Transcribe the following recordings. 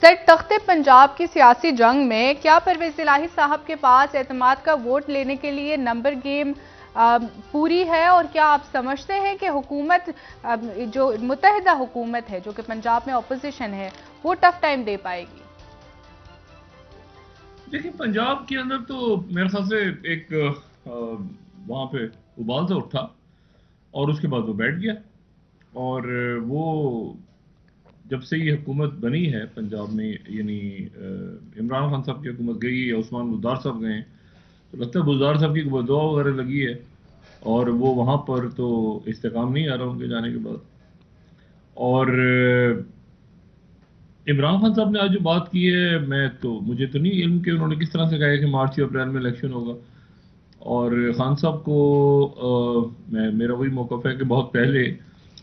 سر تخت پنجاب کی سیاسی جنگ میں کیا پرویز الہی صاحب کے پاس اعتماد کا ووٹ لینے کے لیے نمبر گیم پوری ہے، اور کیا آپ سمجھتے ہیں کہ حکومت جو متحدہ حکومت ہے جو کہ پنجاب میں اپوزیشن ہے وہ ٹف ٹائم دے پائے گی؟ دیکھیں، پنجاب کے اندر تو میرے خیال سے ایک وہاں پہ ابال سا اٹھا اور اس کے بعد وہ بیٹھ گیا. اور وہ جب سے یہ حکومت بنی ہے پنجاب میں، یعنی عمران خان صاحب کی حکومت گئی یا عثمان بزدار صاحب گئے، تو لگتا ہے بزدار صاحب کی دعا وغیرہ لگی ہے اور وہ وہاں پر تو استحکام نہیں آ رہا ان کے جانے کے بعد. اور عمران خان صاحب نے آج جو بات کی ہے، مجھے تو نہیں علم کہ انہوں نے کس طرح سے کہا ہے کہ مارچ یا اپریل میں الیکشن ہوگا. اور خان صاحب کو میرا وہی موقف ہے کہ بہت پہلے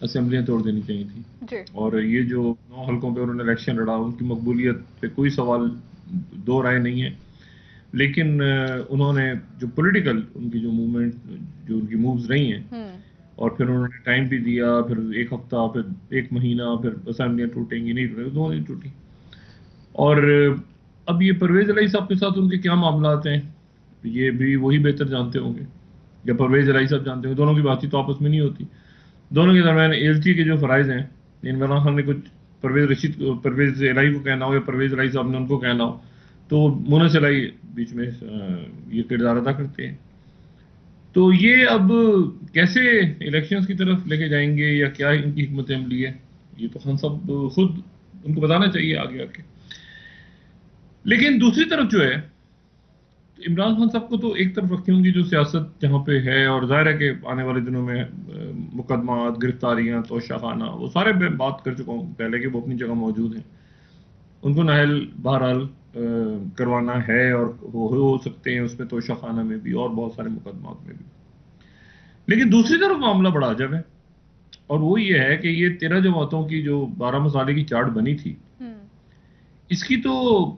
اسمبلیاں توڑ دینی چاہیے تھیں. جی اور یہ جو 9 حلقوں پہ انہوں نے الیکشن لڑا، ان کی مقبولیت پہ کوئی سوال دو رائے نہیں ہے. لیکن انہوں نے جو پولیٹیکل ان کی جو موومنٹ، جو ان کی مووز رہی ہیں، اور پھر انہوں نے ٹائم بھی دیا، پھر ایک ہفتہ، پھر ایک مہینہ، پھر اسمبلیاں ٹوٹیں گی، نہیں ٹوٹیں، دو نہیں ٹوٹی. اور اب یہ پرویز الہی صاحب کے ساتھ ان کے کیا معاملات ہیں یہ بھی وہی بہتر جانتے ہوں گے، یا پرویز الہی صاحب جانتے ہوں گے. دونوں کی بات چیت تو آپس میں نہیں ہوتی. دونوں کے درمیان ایلچی کے جو فرائض ہیں، عمران خان نے کچھ پرویز الہی کو کہنا ہو یا پرویز الہی صاحب نے ان کو کہنا ہو، تو مونس الہی بیچ میں یہ کردار ادا کرتے ہیں. تو یہ اب کیسے الیکشنز کی طرف لے کے جائیں گے یا کیا ان کی حکمت عملی ہے، یہ تو خان صاحب خود ان کو بتانا چاہیے آگے آ کے. لیکن دوسری طرف جو ہے، عمران خان صاحب کو تو ایک طرف رکھی ہوں گی جو سیاست جہاں پہ ہے، اور ظاہر ہے کہ آنے والے دنوں میں مقدمات، گرفتاریاں، توشہ خانہ، وہ سارے میں بات کر چکا ہوں پہلے کہ وہ اپنی جگہ موجود ہیں. ان کو نااہل بہرحال کروانا ہے، اور وہ ہو سکتے ہیں اس میں توشہ خانہ میں بھی اور بہت سارے مقدمات میں بھی. لیکن دوسری طرف معاملہ بڑا عجب ہے، اور وہ یہ ہے کہ یہ 13 جماعتوں کی جو 12 مسالے کی چارٹ بنی تھی، اس کی تو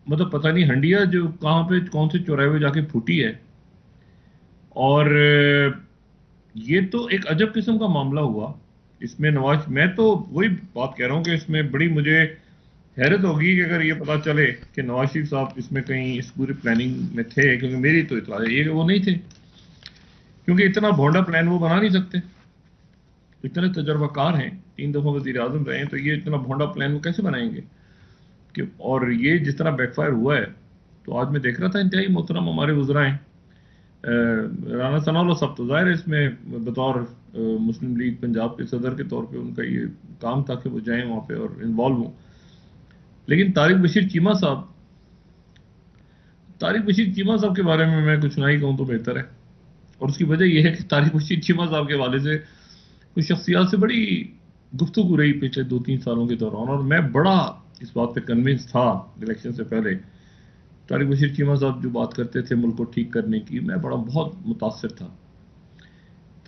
مطلب پتہ نہیں ہنڈیا جو کہاں پہ کون سے چوراہے پہ جا کے پھوٹی ہے. اور یہ تو ایک عجب قسم کا معاملہ ہوا. اس میں میں تو وہی بات کہہ رہا ہوں کہ اس میں بڑی مجھے حیرت ہوگی کہ اگر یہ پتا چلے کہ نواز شریف صاحب اس میں کہیں اس پوری پلاننگ میں تھے، کیونکہ میری تو اطلاع ہے یہ کہ وہ نہیں تھے، کیونکہ اتنا بھونڈا پلان وہ بنا نہیں سکتے. اتنے تجربہ کار ہیں، 3 دفعہ وزیر اعظم رہے ہیں، تو یہ اتنا بھونڈا پلان وہ کیسے بنائیں گے؟ اور یہ جس طرح بیک فائر ہوا ہے، تو آج میں دیکھ رہا تھا انتہائی محترم ہمارے وزراء ہیں، رانا ثناء اللہ صاحب تو ظاہر ہے اس میں بطور مسلم لیگ پنجاب کے صدر کے طور پہ ان کا یہ کام تھا کہ وہ جائیں وہاں پہ اور انوالو ہوں. لیکن طارق بشیر چیمہ صاحب کے بارے میں کچھ نہ ہی کہوں تو بہتر ہے. اور اس کی وجہ یہ ہے کہ طارق بشیر چیمہ صاحب کے حوالے سے کچھ شخصیات سے بڑی گفتگو رہی پچھلے 2-3 سالوں کے دوران، اور میں بڑا اس بات پہ کنونس تھا الیکشن سے پہلے. طارق بشیر چیمہ صاحب جو بات کرتے تھے ملک کو ٹھیک کرنے کی، میں بہت متاثر تھا.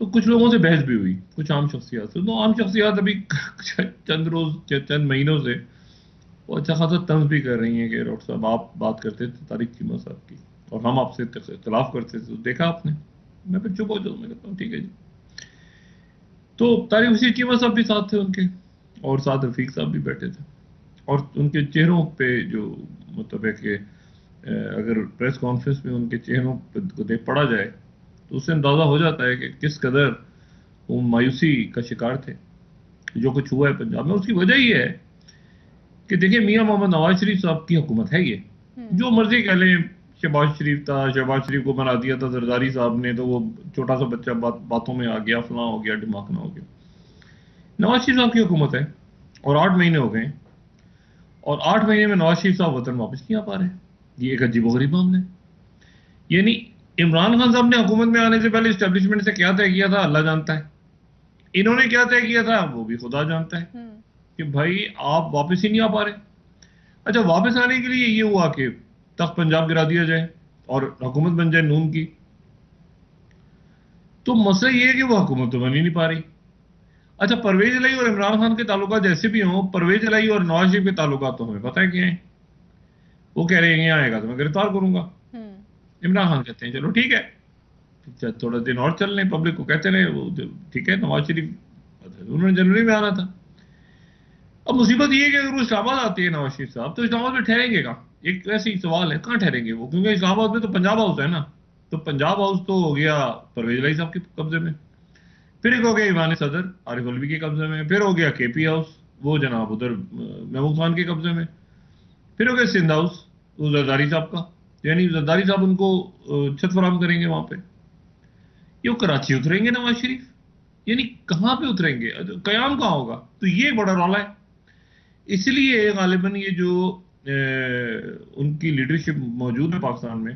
تو کچھ لوگوں سے بحث بھی ہوئی، کچھ عام شخصیات سے. تو عام شخصیات ابھی چند مہینوں سے وہ اچھا خاصا طنز بھی کر رہی ہیں کہ ڈاکٹر صاحب آپ بات کرتے تھے طارق چیمہ صاحب کی اور ہم آپ سے اختلاف کرتے تھے، تو دیکھا آپ نے. میں پھر چپ ہو جاؤں، میں کہتا ہوں ٹھیک ہے جی. تو طارق بشیر چیمہ صاحب بھی ساتھ تھے ان کے، اور ساتھ رفیق صاحب بھی بیٹھے تھے. اور ان کے چہروں پہ جو مطلب ہے کہ اگر پریس کانفرنس میں ان کے چہروں کو دیکھ پڑا جائے تو اس سے اندازہ ہو جاتا ہے کہ کس قدر وہ مایوسی کا شکار تھے. جو کچھ ہوا ہے پنجاب میں، اس کی وجہ یہ ہے کہ دیکھیں میاں محمد نواز شریف صاحب کی حکومت ہے. یہ جو مرضی کہہ لیں، شہباز شریف تھا، شہباز شریف کو بنا دیا تھا زرداری صاحب نے، تو وہ چھوٹا سا بچہ باتوں میں آ گیا، فلاں ہو گیا، ڈھماکنا ہو گیا. نواز شریف صاحب کی حکومت ہے اور 8 مہینے ہو گئے، اور 8 مہینے میں نواز شریف صاحب وطن واپس نہیں آ پا رہے. یہ ایک عجیب و غریب معاملہ ہے. یعنی عمران خان صاحب نے حکومت میں آنے سے پہلے اسٹیبلشمنٹ سے کیا طے کیا تھا اللہ جانتا ہے، انہوں نے کیا طے کیا تھا وہ بھی خدا جانتا ہے، کہ بھائی آپ واپس ہی نہیں آ پا رہے. اچھا، واپس آنے کے لیے یہ ہوا کہ تخت پنجاب گرا دیا جائے اور حکومت بن جائے نون کی. تو مسئلہ یہ ہے کہ وہ حکومت تو بن ہی نہیں پا رہی. اچھا، پرویز الہی اور عمران خان کے تعلقات جیسے بھی ہوں، پرویز الہی اور نواز شریف کے تعلقات تو ہمیں پتہ ہے کیا ہیں. وہ کہہ رہے ہیں یہاں آئے گا تو میں گرفتار کروں گا. عمران خان کہتے ہیں چلو ٹھیک ہے، تھوڑا دن اور چل لیں، پبلک کو کہتے رہے وہ ٹھیک ہے. نواز شریف انہوں نے جنوری میں آنا تھا. اب مصیبت یہ ہے کہ اگر وہ اسلام آباد آتے ہیں نواز شریف صاحب تو اسلام آباد میں ٹھہریں گے کہاں؟ ایک ویسے ہی سوال ہے، کہاں ٹھہریں گے وہ؟ کیونکہ اسلام آباد میں تو پنجاب ہاؤس ہے نا، تو پنجاب ہاؤس تو ہو گیا پرویز الہی صاحب کے قبضے میں، پھر ایک ہو گیا ایوان صدر عارف الوی کے قبضے میں، پھر ہو گیا کے پی ہاؤس وہ جناب ادھر محمود خان کے قبضے میں، پھر ہو گیا سندھ ہاؤس وہ زرداری صاحب کا، یعنی زرداری صاحب ان کو چھت فراہم کریں گے وہاں پہ. یہ وہ کراچی اتریں گے نواز شریف، یعنی کہاں پہ اتریں گے؟ قیام کہاں ہوگا؟ تو یہ بڑا رولا ہے. اس لیے غالباً یہ جو ان کی لیڈرشپ موجود ہے پاکستان میں،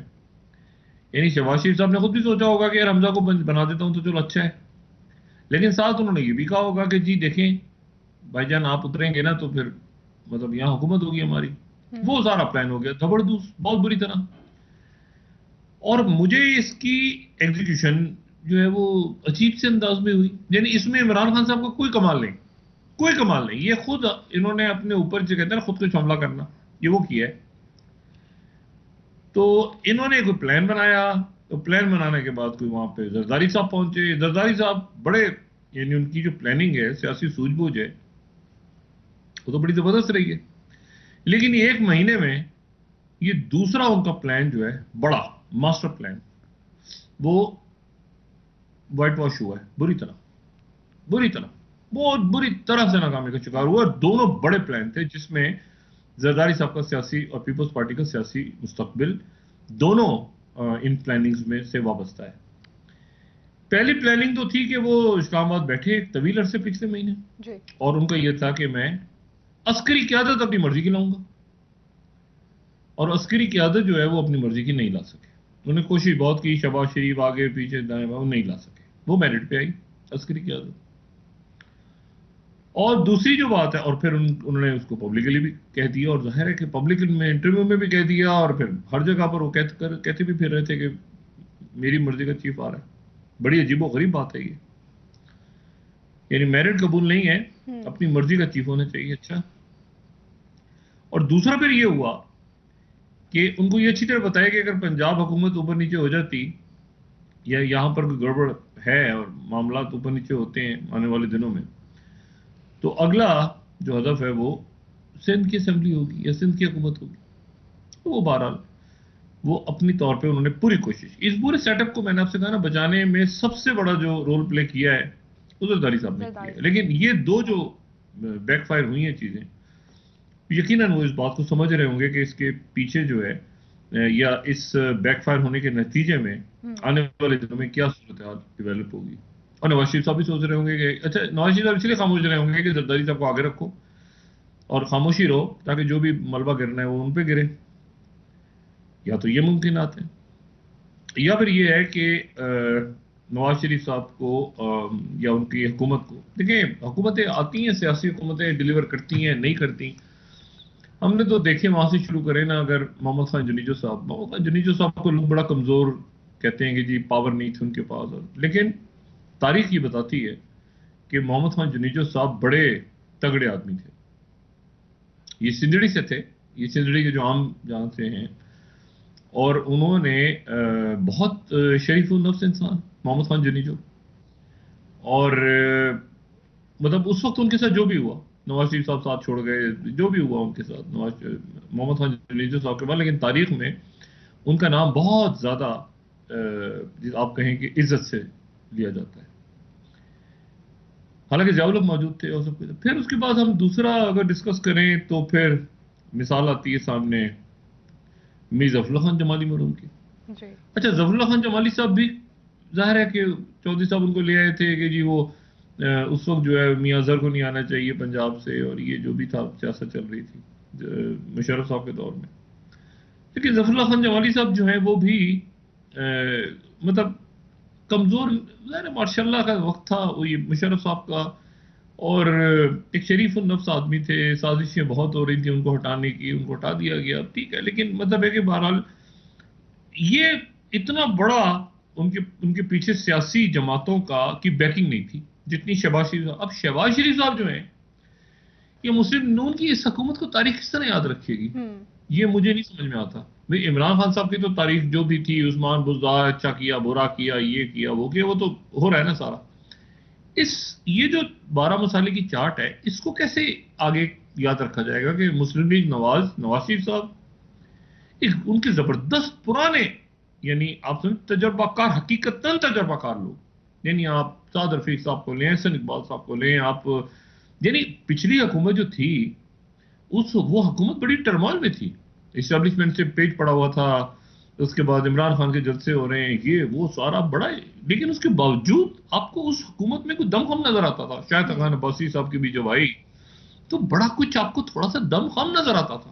یعنی شہباز شریف صاحب نے خود بھی سوچا ہوگا کہ یار حمزہ کو بنا دیتا ہوں تو چلو اچھا ہے، لیکن ساتھ انہوں نے یہ بھی کہا ہوگا کہ جی دیکھیں بھائی جان آپ اتریں گے نا تو پھر مطلب یہاں حکومت ہوگی ہماری. وہ سارا پلان ہو گیا زبردست بہت بری طرح. اور مجھے اس کی ایگزیکیوشن جو ہے وہ عجیب سے انداز میں ہوئی، یعنی اس میں عمران خان صاحب کا کوئی کمال نہیں، کوئی کمال نہیں. یہ خود انہوں نے اپنے اوپر جو کہتے ہیں نا خود کو حملہ کرنا، یہ وہ کیا ہے. تو انہوں نے کوئی پلان بنایا، تو پلان بنانے کے بعد کوئی وہاں پہ زرداری صاحب پہنچے. زرداری صاحب بڑے، یعنی ان کی جو پلاننگ ہے سیاسی سوجھ بوجھ ہے وہ تو بڑی زبردست رہی ہے. لیکن یہ ایک مہینے میں یہ دوسرا ان کا پلان جو ہے بڑا ماسٹر پلان، وہ وائٹ واش ہوا ہے بری طرح، بری طرح، بہت بری طرح سے ناکامی کا شکار ہوا. دونوں بڑے پلان تھے جس میں زرداری صاحب کا سیاسی اور پیپلز پارٹی کا سیاسی مستقبل دونوں ان پلاننگز میں سے وابستہ ہے. پہلی پلاننگ تو تھی کہ وہ اسلام آباد بیٹھے ایک طویل عرصے پچھلے مہینے جی. اور ان کا یہ تھا کہ میں عسکری قیادت اپنی مرضی کی لاؤں گا، اور عسکری قیادت جو ہے وہ اپنی مرضی کی نہیں لا سکے. انہوں نے کوشش بہت کی، شہباز شریف آگے پیچھے دائیں بائیں، نہیں لا سکے، وہ میرٹ پہ آئی عسکری قیادت. اور دوسری جو بات ہے، اور پھر انہوں نے اس کو پبلکلی بھی کہہ دیا، اور ظاہر ہے کہ پبلک میں انٹرویو میں بھی کہہ دیا، اور پھر ہر جگہ پر وہ کہتے بھی پھر رہے تھے کہ میری مرضی کا چیف آ رہا ہے. بڑی عجیب و غریب بات ہے یہ، یعنی میرٹ قبول نہیں ہے، اپنی مرضی کا چیف ہونا چاہیے. اچھا، اور دوسرا پھر یہ ہوا کہ ان کو یہ اچھی طرح بتایا کہ اگر پنجاب حکومت اوپر نیچے ہو جاتی یا یہاں پر کوئی گڑبڑ ہے اور معاملات اوپر نیچے ہوتے ہیں آنے والے دنوں میں، تو اگلا جو ہدف ہے وہ سندھ کی اسمبلی ہوگی یا سندھ کی حکومت ہوگی. وہ بہرحال وہ اپنی طور پہ انہوں نے پوری کوشش، اس پورے سیٹ اپ کو میں نے آپ سے کہا نا بچانے میں سب سے بڑا جو رول پلے کیا ہے وہ زرداری صاحب نے کیا ہے. لیکن یہ دو جو بیک فائر ہوئی ہیں چیزیں، یقیناً وہ اس بات کو سمجھ رہے ہوں گے کہ اس کے پیچھے جو ہے یا اس بیک فائر ہونے کے نتیجے میں آنے والے دنوں میں کیا صورتحال ڈیولپ ہوگی. اور نواز شریف صاحب بھی سوچ رہے ہوں گے کہ اچھا، نواز شریف صاحب اس لیے خاموش رہے ہوں گے کہ زرداری صاحب کو آگے رکھو اور خاموشی رہو تاکہ جو بھی ملبہ گرنا ہے وہ ان پہ گرے. یا تو یہ ممکنات ہیں، یا پھر یہ ہے کہ نواز شریف صاحب کو یا ان کی حکومت کو، دیکھیں حکومتیں آتی ہیں، سیاسی حکومتیں ڈیلیور کرتی ہیں نہیں کرتی. ہم نے تو دیکھے وہاں سے شروع کریں نا، اگر محمد خان جنیجو صاحب کو لوگ بڑا کمزور کہتے ہیں کہ جی پاور نہیں تھی ان کے پاس، لیکن تاریخ یہ بتاتی ہے کہ محمد خان جنیجو صاحب بڑے تگڑے آدمی تھے. یہ سندھڑی سے تھے، یہ سندھڑی کے جو عام جہاں سے ہیں، اور انہوں نے بہت شریف النفس انسان محمد خان جنیجو، اور مطلب اس وقت ان کے ساتھ جو بھی ہوا، نواز شریف صاحب ساتھ چھوڑ گئے، جو بھی ہوا ان کے ساتھ محمد خان جنیجو صاحب کے بعد، لیکن تاریخ میں ان کا نام بہت زیادہ آپ کہیں کہ عزت سے لیا جاتا ہے. حالانکہ ضیاء الحق موجود تھے اور سب کچھ. پھر اس کے بعد ہم دوسرا اگر ڈسکس کریں تو پھر مثال آتی ہے سامنے میر ظفر اللہ خان جمالی مرحوم کی. اچھا، ظفر اللہ خان جمالی صاحب بھی ظاہر ہے کہ چودھری صاحب ان کو لے آئے تھے کہ جی وہ اس وقت جو ہے میاں اظہر کو نہیں آنا چاہیے پنجاب سے، اور یہ جو بھی تھا سیاست چل رہی تھی مشرف صاحب کے دور میں. لیکن ظفر اللہ خان جمالی صاحب جو ہیں وہ بھی مطلب کمزور، ماشاء اللہ کا وقت تھا وہ یہ مشرف صاحب کا، اور ایک شریف النفس آدمی تھے. سازشیں بہت ہو رہی تھیں ان کو ہٹانے کی، ان کو ہٹا دیا گیا، ٹھیک ہے. لیکن مطلب ہے کہ بہرحال یہ اتنا بڑا ان کے پیچھے سیاسی جماعتوں کی بیکنگ نہیں تھی جتنی شہباز شریف صاحب. اب شہباز شریف صاحب جو ہیں، یہ مسلم نون کی اس حکومت کو تاریخ کس طرح یاد رکھے گی؟ یہ مجھے نہیں سمجھ میں آتا. بھئی عمران خان صاحب کی تو تاریخ جو بھی تھی، عثمان بزدار اچھا کیا، برا کیا، یہ کیا وہ کیا، وہ تو ہو رہا ہے نا سارا. یہ جو 12 مسالے کی چارٹ ہے، اس کو کیسے آگے یاد رکھا جائے گا کہ مسلم لیگ نواز شریف صاحب ان کے زبردست پرانے یعنی آپ سمجھ تجربہ کار، حقیقتاً تجربہ کار لوگ، یعنی آپ سعد رفیق صاحب کو لیں، احسن اقبال صاحب کو لیں آپ، یعنی پچھلی حکومت جو تھی وہ حکومت بڑی ٹرمال میں تھی، اسٹیبلشمنٹ سے پیج پڑا ہوا تھا، اس کے بعد عمران خان کے جلسے ہو رہے ہیں، یہ وہ سارا بڑا ہے، لیکن اس کے باوجود آپ کو اس حکومت میں کوئی دم خم نظر آتا تھا. شاہد خان عباسی صاحب کی بھی جب آئی تو بڑا کچھ آپ کو تھوڑا سا دم خم نظر آتا تھا.